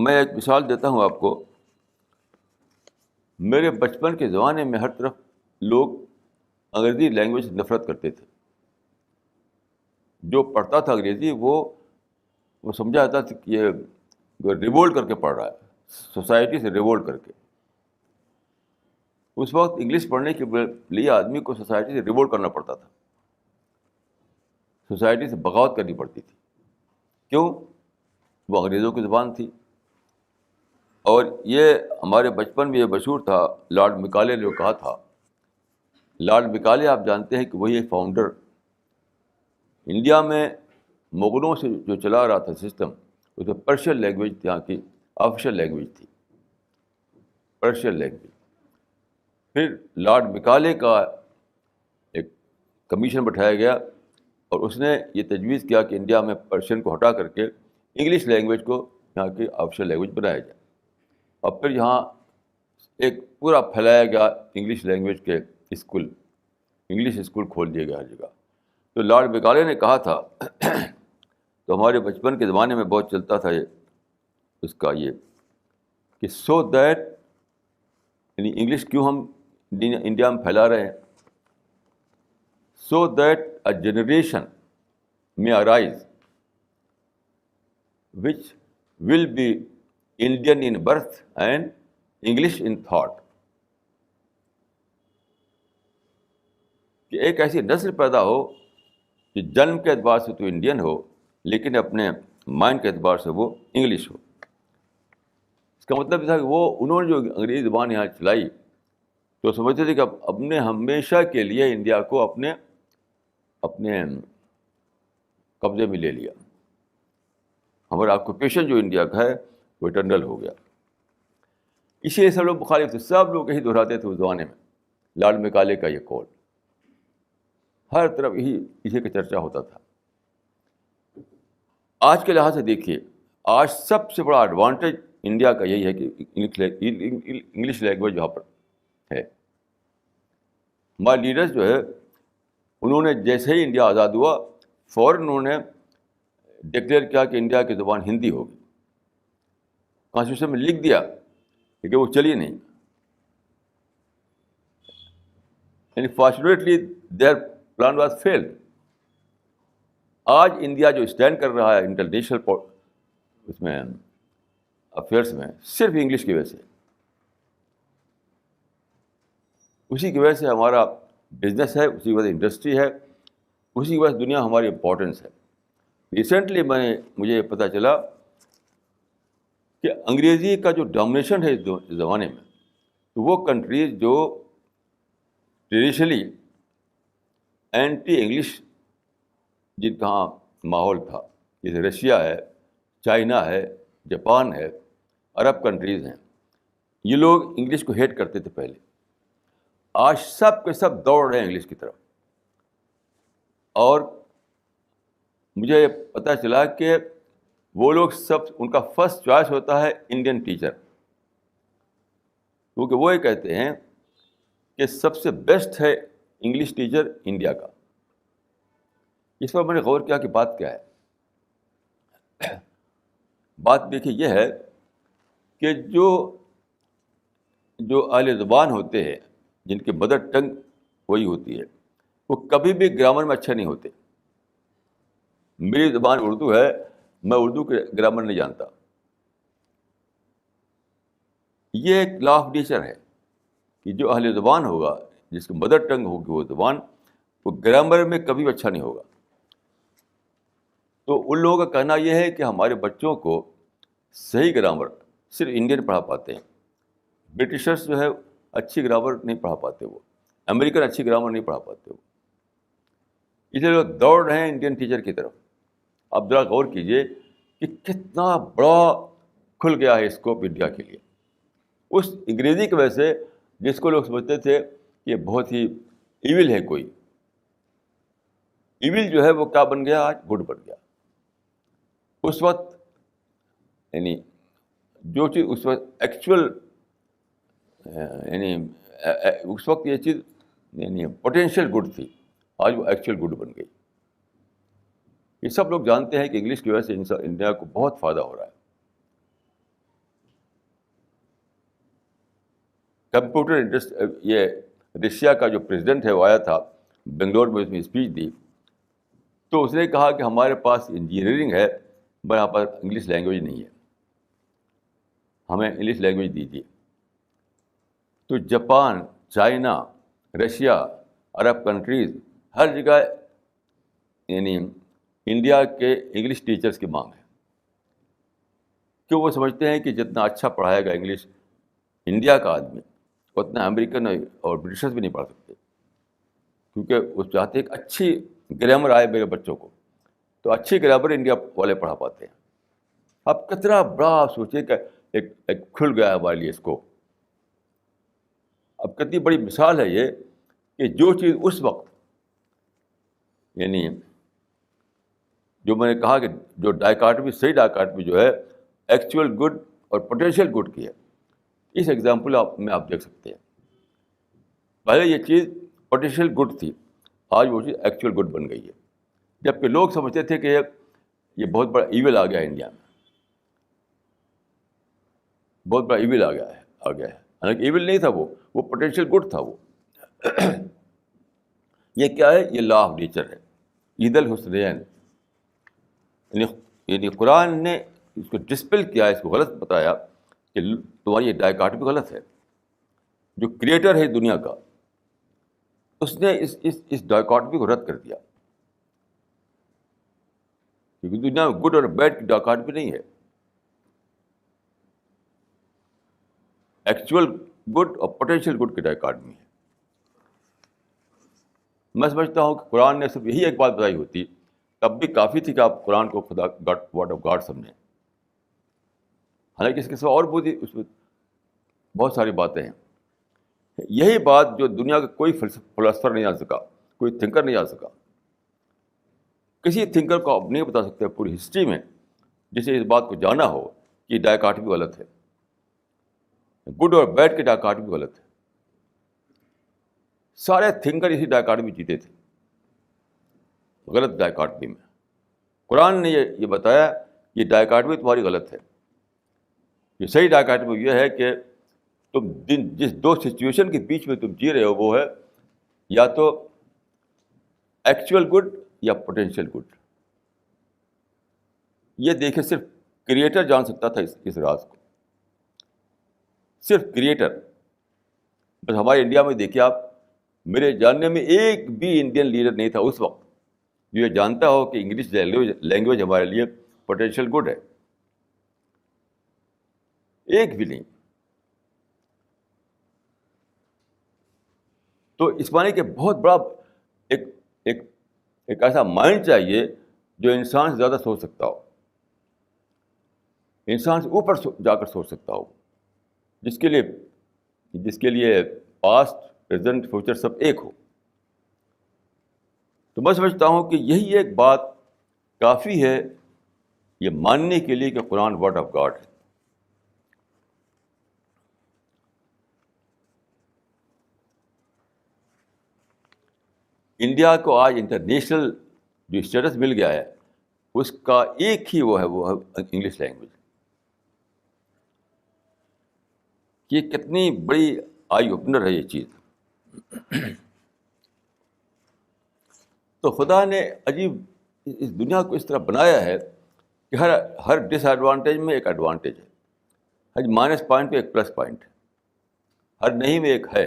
میں ایک مثال دیتا ہوں آپ کو. میرے بچپن کے زمانے میں ہر طرف لوگ انگریزی لینگویج سے نفرت کرتے تھے. جو پڑھتا تھا انگریزی وہ سمجھا جاتا تھا کہ یہ ریوولٹ کر کے پڑھ رہا ہے, سوسائٹی سے ریوولٹ کر کے. اس وقت انگلش پڑھنے کے لیے آدمی کو سوسائٹی سے ریوولٹ کرنا پڑتا تھا, سوسائٹی سے بغاوت کرنی پڑتی تھی. کیوں؟ وہ انگریزوں کی زبان تھی. اور یہ ہمارے بچپن میں یہ مشہور تھا, لارڈ مکالے نے کہا تھا. لارڈ مکالے آپ جانتے ہیں کہ وہی ایک فاؤنڈر انڈیا میں مغلوں سے جو چلا رہا تھا سسٹم, اس میں پرشین لینگویج یہاں کی آفیشیل لینگویج تھی, پرشین لینگویج. پھر لارڈ مکالے کا ایک کمیشن بٹھایا گیا اور اس نے یہ تجویز کیا کہ انڈیا میں پرشین کو ہٹا کر کے انگلش لینگویج کو یہاں کی آفیشیل لینگویج بنایا جائے. اور پھر یہاں ایک پورا پھیلایا گیا انگلش لینگویج کے اسکول, انگلش اسکول کھول دیے گئے ہر جگہ. تو لارڈ مکالے نے کہا تھا تو ہمارے بچپن کے زمانے میں بہت چلتا تھا یہ, اس کا یہ کہ سو دیٹ, یعنی انگلش کیوں ہم انڈیا میں پھیلا رہے ہیں, so that a generation may arise which will be Indian in birth and English in thought. کہ ایک ایسی نسل پیدا ہو کہ جنم کے اعتبار سے تو انڈین ہو لیکن اپنے مائنڈ کے اعتبار سے وہ انگلش ہو. اس کا مطلب یہ تھا کہ انہوں نے جو انگریزی زبان یہاں چلائی تو سمجھتے تھے کہ اب نے ہمیشہ کے لیے انڈیا کو اپنے قبضے میں لے لیا, ہمارا آکوپیشن جو انڈیا کا ہے وہ اٹرنل ہو گیا. اسی لیے سب لوگ مخالف تھے, سب لوگ یہی دہراتے تھے اس زمانے میں لارڈ مکالے کا یہ قول, ہر طرف اسی کا چرچا ہوتا تھا. آج کے لحاظ سے دیکھیے, آج سب سے بڑا ایڈوانٹیج انڈیا کا یہی ہے کہ انگلش لینگویج یہاں پر ہے. ہمارے لیڈرز جو ہے انہوں نے جیسے ہی انڈیا آزاد ہوا فوراً انہوں نے ڈکلیئر کیا کہ انڈیا کی زبان ہندی ہوگی. کانسٹیٹیوشن میں لکھ دیا لیکن وہ چلی نہیں. یعنی fortunately their plan was failed. آج انڈیا جو اسٹینڈ کر رہا ہے انٹرنیشنل اس میں افیئرس میں صرف انگلش کی وجہ سے, اسی کی وجہ سے ہمارا بزنس ہے, اسی کی وجہ سے انڈسٹری ہے, اسی کی وجہ سے دنیا ہماری امپورٹنس ہے. ریسنٹلی مجھے یہ پتہ چلا کہ انگریزی کا جو ڈومینیشن ہے اس زمانے میں, تو وہ کنٹریز جو ٹریڈیشنلی اینٹی انگلش جن کا ماحول تھا, جیسے رشیا ہے, چائنا ہے, جاپان ہے, عرب کنٹریز ہیں, یہ لوگ انگلش کو ہیٹ کرتے تھے پہلے. آج سب کے سب دوڑ رہے ہیں انگلش کی طرف. اور مجھے پتہ چلا کہ وہ لوگ سب, ان کا فرسٹ چوائس ہوتا ہے انڈین ٹیچر, کیونکہ وہ یہ کہتے ہیں کہ سب سے بیسٹ ہے انگلش ٹیچر انڈیا کا. اس پر میں نے غور کیا کہ بات کیا ہے. بات دیکھیے یہ ہے کہ جو اہل زبان ہوتے ہیں جن کی مدر ٹنگ وہی ہوتی ہے, وہ کبھی بھی گرامر میں اچھے نہیں ہوتے. میری زبان اردو ہے, میں اردو کے گرامر نہیں جانتا. یہ ایک لا آف نیچر ہے کہ جو اہل زبان ہوگا, جس کی مدر ٹنگ ہوگی وہ زبان, وہ گرامر میں کبھی بھی اچھا نہیں ہوگا. تو ان لوگوں کا کہنا یہ ہے کہ ہمارے بچوں کو صحیح گرامر صرف انڈین پڑھا پاتے ہیں. برٹشرس جو ہے اچھی گرامر نہیں پڑھا پاتے, وہ امریکن اچھی گرامر نہیں پڑھا پاتے. وہ اس لیے لوگ دوڑ رہے ہیں انڈین ٹیچر کی طرف. آپ ذرا غور کیجیے کہ کتنا بڑا کھل گیا ہے اسکوپ انڈیا کے لیے, اس انگریزی کی وجہ سے جس کو لوگ سمجھتے تھے کہ بہت ہی ایول ہے کوئی. ایول جو ہے وہ کیا بن گیا, آج گڈ بن گیا. اس وقت یعنی جو چیز اس وقت ایکچوئل, یعنی اس وقت یہ چیز یعنی پوٹینشیل گڈ تھی, آج وہ ایکچوئل گڈ بن گئی. یہ سب لوگ جانتے ہیں کہ انگلش کی وجہ سے انڈیا کو بہت فائدہ ہو رہا ہے. کمپیوٹر انڈسٹری، یہ رشیا کا جو پریزیڈنٹ ہے وہ آیا تھا بنگلور میں، اس میں اسپیچ دی، تو اس نے کہا کہ ہمارے پاس انجینئرنگ ہے پر یہاں پر انگلش لینگویج نہیں ہے، ہمیں انگلش لینگویج دیجیے. تو جاپان، چائنا، رشیا، عرب کنٹریز، ہر جگہ یعنی انڈیا کے انگلش ٹیچرس کی مانگ ہے، کہ وہ سمجھتے ہیں کہ جتنا اچھا پڑھائے گا انگلش انڈیا کا آدمی، اتنا امریکن اور برٹشرز بھی نہیں پڑھ سکتے، کیونکہ وہ چاہتے ہیں کہ اچھی گرامر آئے میرے بچوں کو، تو اچھی گرامر انڈیا والے پڑھا پاتے ہیں. اب کتنا بڑا آپ سوچیں کہ ایک کھل گیا ہے ہمارے لیے اس کو. اب کتنی بڑی مثال ہے یہ کہ جو چیز اس وقت یعنی جو میں نے کہا کہ جو ڈائیکاٹمی، صحیح ڈائیکاٹمی جو ہے ایکچوئل گڈ اور پوٹینشیل گڈ کی ہے، اس ایگزامپل میں آپ دیکھ سکتے ہیں. پہلے یہ چیز پوٹینشیل گڈ تھی، آج وہ چیز ایکچوئل گڈ بن گئی ہے، جبکہ لوگ سمجھتے تھے کہ یہ بہت بڑا ایول آ گیا ہے انڈیا میں، بہت بڑا ایول آ گیا ہے. حالانکہ ایول نہیں تھا، وہ پوٹینشیل گڈ تھا. وہ یہ کیا ہے؟ یہ لا آف نیچر ہے، عید الحسنین. یعنی قرآن نے اس کو ڈسپل کیا، اس کو غلط بتایا کہ تمہاری یہ ڈائیکاٹمی غلط ہے. جو کریٹر ہے دنیا کا، اس نے اس ڈائیکاٹمی کو رد کر دیا، کیونکہ دنیا میں گڈ اور بیڈ کی ڈائیکاٹمی نہیں ہے، ایکچوئل گڈ اور پوٹینشیل گڈ کی ڈائیکاٹمی ہے. میں سمجھتا ہوں کہ قرآن نے صرف یہی ایک بات بتائی ہوتی تب بھی کافی تھی کہ آپ قرآن کو خدا ورڈ آف گاڈ سمجھیں. حالانکہ اس کے سوا اور اس میں بہت ساری باتیں ہیں. یہی بات جو دنیا کا کوئی فلسفر نہیں آ سکا، کوئی تھنکر نہیں آ سکا، کسی تھنکر کو آپ نہیں بتا سکتے پوری ہسٹری میں جسے اس بات کو جانا ہو کہ ڈائیکاٹمی غلط ہے، گڈ اور بیڈ کی ڈائیکاٹمی غلط ہے. سارے تھنکر اسی ڈائیکاٹمی جیتے تھے، غلط ڈائیکاٹمی میں. قرآن نے یہ بتایا کہ ڈائیکاٹمی تمہاری غلط ہے. یہ صحیح ڈائیکاٹمی یہ ہے کہ تم جس دو سچویشن کے بیچ میں تم جی رہے ہو وہ ہے یا تو ایکچوئل گڈ یا پوٹینشیل گڈ. یہ دیکھیں صرف کریٹر جان سکتا تھا اس راز کو، صرف کریٹر. بس ہمارے انڈیا میں دیکھیے آپ، میرے جاننے میں ایک بھی انڈین لیڈر نہیں تھا اس وقت جو یہ جانتا ہو کہ انگلش لینگویج ہمارے لیے پوٹینشیل گڈ ہے. ایک بھی نہیں. تو اس معنی کہ بہت بڑا ایک ایسا مائنڈ چاہیے جو انسان سے زیادہ سوچ سکتا ہو، انسان سے اوپر جا کر سوچ سکتا ہو، جس کے لیے پاسٹ، پریزنٹ، فیوچر سب ایک ہو. تو میں سمجھتا ہوں کہ یہی ایک بات کافی ہے یہ ماننے کے لیے کہ قرآن ورڈ آف گاڈ ہے. انڈیا کو آج انٹرنیشنل جو اسٹیٹس مل گیا ہے اس کا ایک ہی وہ ہے انگلش لینگویج. یہ کتنی بڑی آئی اوپنر ہے یہ چیز. تو خدا نے عجیب اس دنیا کو اس طرح بنایا ہے کہ ہر ڈس ایڈوانٹیج میں ایک ایڈوانٹیج ہے، ہر مائنس پوائنٹ پہ ایک پلس پوائنٹ ہے، ہر نہیں میں ایک ہے.